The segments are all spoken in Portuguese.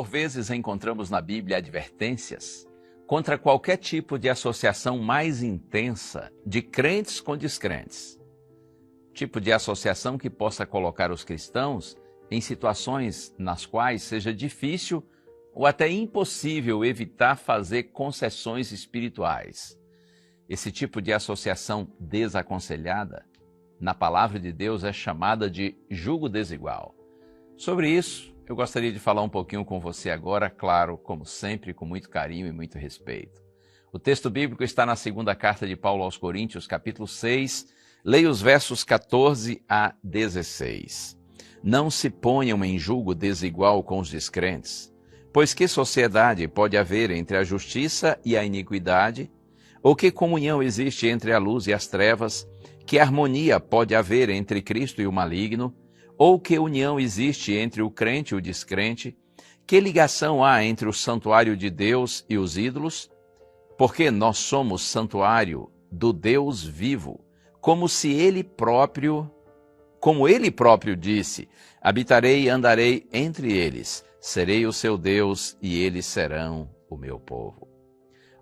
vezes encontramos na Bíblia advertências contra qualquer tipo de associação mais intensa de crentes com descrentes. Tipo de associação que possa colocar os cristãos em situações nas quais seja difícil ou até impossível evitar fazer concessões espirituais. Esse tipo de associação desaconselhada, na palavra de Deus, é chamada de jugo desigual. Sobre isso, eu gostaria de falar um pouquinho com você agora, claro, como sempre, com muito carinho e muito respeito. O texto bíblico está na segunda carta de Paulo aos Coríntios, capítulo 6, leia os versos 14 a 16. Não se ponham em julgo desigual com os descrentes, pois que sociedade pode haver entre a justiça e a iniquidade? Ou que comunhão existe entre a luz e as trevas? Que harmonia pode haver entre Cristo e o maligno? Ou que união existe entre o crente e o descrente? Que ligação há entre o santuário de Deus e os ídolos? Porque nós somos santuário do Deus vivo, como ele próprio disse: habitarei e andarei entre eles, serei o seu Deus e eles serão o meu povo.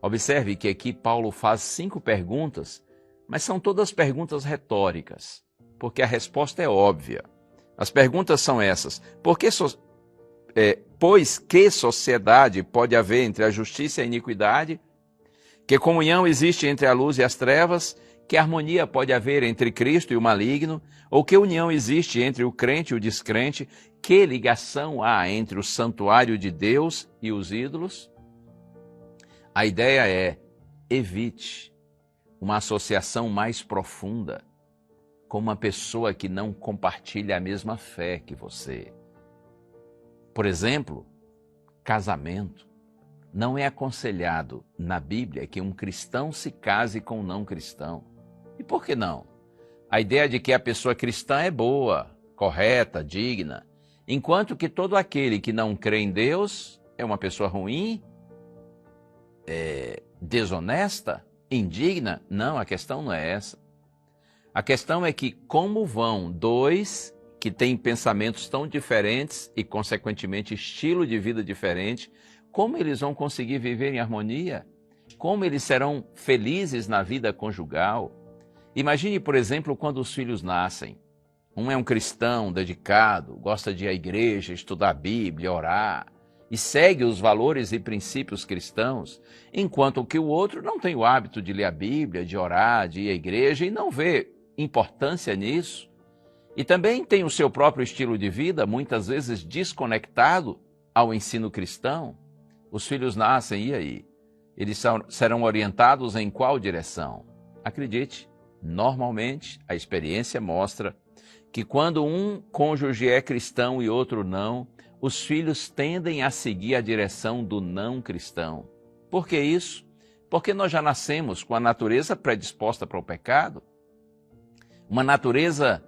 Observe que aqui Paulo faz 5 perguntas, mas são todas perguntas retóricas, porque a resposta é óbvia. As perguntas são essas: pois que sociedade pode haver entre a justiça e a iniquidade? Que comunhão existe entre a luz e as trevas? Que harmonia pode haver entre Cristo e o maligno? Ou que união existe entre o crente e o descrente? Que ligação há entre o santuário de Deus e os ídolos? A ideia é: evite uma associação mais profunda com uma pessoa que não compartilha a mesma fé que você. Por exemplo, casamento. Não é aconselhado na Bíblia que um cristão se case com um não cristão. E por que não? A ideia de que a pessoa cristã é boa, correta, digna, enquanto que todo aquele que não crê em Deus é uma pessoa ruim, desonesta, indigna. Não, a questão não é essa. A questão é que como vão dois que têm pensamentos tão diferentes e, consequentemente, estilo de vida diferente, como eles vão conseguir viver em harmonia? Como eles serão felizes na vida conjugal? Imagine, por exemplo, quando os filhos nascem. Um é um cristão dedicado, gosta de ir à igreja, estudar a Bíblia, orar, e segue os valores e princípios cristãos, enquanto que o outro não tem o hábito de ler a Bíblia, de orar, de ir à igreja e não vê importância nisso. E também tem o seu próprio estilo de vida, muitas vezes desconectado ao ensino cristão. Os filhos nascem, e aí? Eles serão orientados em qual direção? Acredite, normalmente a experiência mostra que quando um cônjuge é cristão e outro não, os filhos tendem a seguir a direção do não cristão. Por que isso? Porque nós já nascemos com a natureza predisposta para o pecado, uma natureza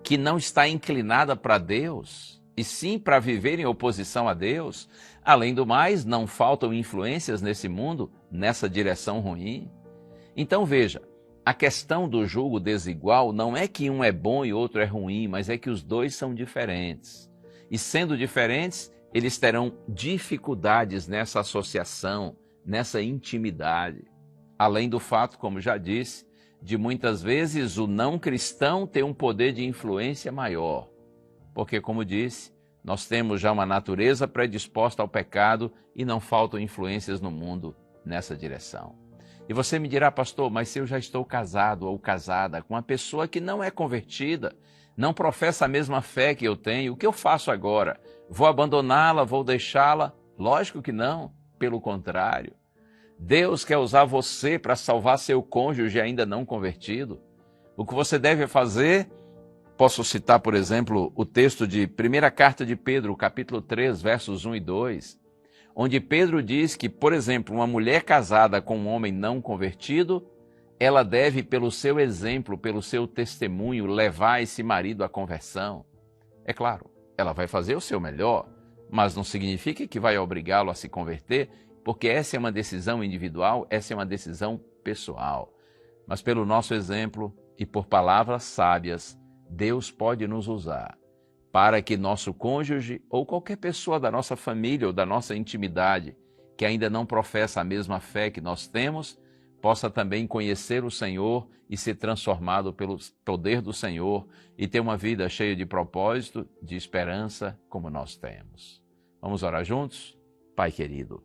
que não está inclinada para Deus, e sim para viver em oposição a Deus. Além do mais, não faltam influências nesse mundo, nessa direção ruim. Então veja, a questão do julgo desigual não é que um é bom e outro é ruim, mas é que os dois são diferentes. E sendo diferentes, eles terão dificuldades nessa associação, nessa intimidade. Além do fato, como já disse, de muitas vezes o não cristão ter um poder de influência maior. Porque, como disse, nós temos já uma natureza predisposta ao pecado e não faltam influências no mundo nessa direção. E você me dirá: pastor, mas se eu já estou casado ou casada com uma pessoa que não é convertida, não professa a mesma fé que eu tenho, o que eu faço agora? Vou abandoná-la, vou deixá-la? Lógico que não, pelo contrário. Deus quer usar você para salvar seu cônjuge ainda não convertido. O que você deve fazer, posso citar, por exemplo, o texto de 1ª Carta de Pedro, capítulo 3, versos 1 e 2, onde Pedro diz que, por exemplo, uma mulher casada com um homem não convertido, ela deve, pelo seu exemplo, pelo seu testemunho, levar esse marido à conversão. É claro, ela vai fazer o seu melhor, mas não significa que vai obrigá-lo a se converter, porque essa é uma decisão individual, essa é uma decisão pessoal. Mas pelo nosso exemplo e por palavras sábias, Deus pode nos usar para que nosso cônjuge ou qualquer pessoa da nossa família ou da nossa intimidade que ainda não professa a mesma fé que nós temos, possa também conhecer o Senhor e ser transformado pelo poder do Senhor e ter uma vida cheia de propósito, de esperança, como nós temos. Vamos orar juntos? Pai querido,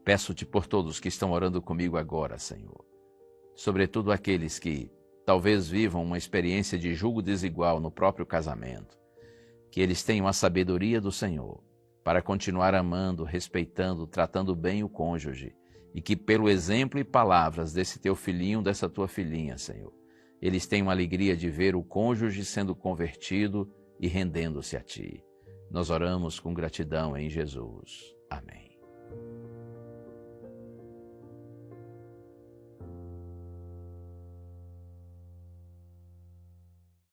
peço-te por todos que estão orando comigo agora, Senhor, sobretudo aqueles que talvez vivam uma experiência de julgo desigual no próprio casamento, que eles tenham a sabedoria do Senhor para continuar amando, respeitando, tratando bem o cônjuge, e que pelo exemplo e palavras desse teu filhinho, dessa tua filhinha, Senhor, eles tenham a alegria de ver o cônjuge sendo convertido e rendendo-se a ti. Nós oramos com gratidão em Jesus. Amém.